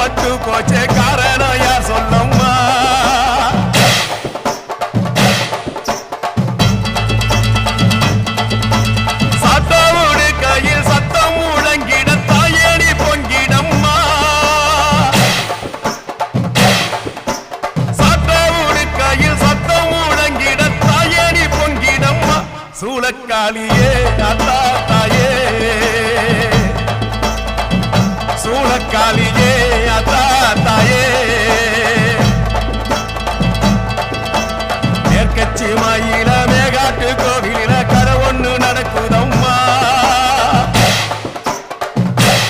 பட்டு போச்சே காரணம் யார் சொல்லம்மா சட்டவுடு கையில் சத்தம் முழங்கிட தாயேடி பொங்கிடம்மா சட்டவுடு கையில் சத்தம் முழங்கிட தாயேடி பொங்கிடம்மா சூளக்காளியே அத்தா தாயே சூளக்காளி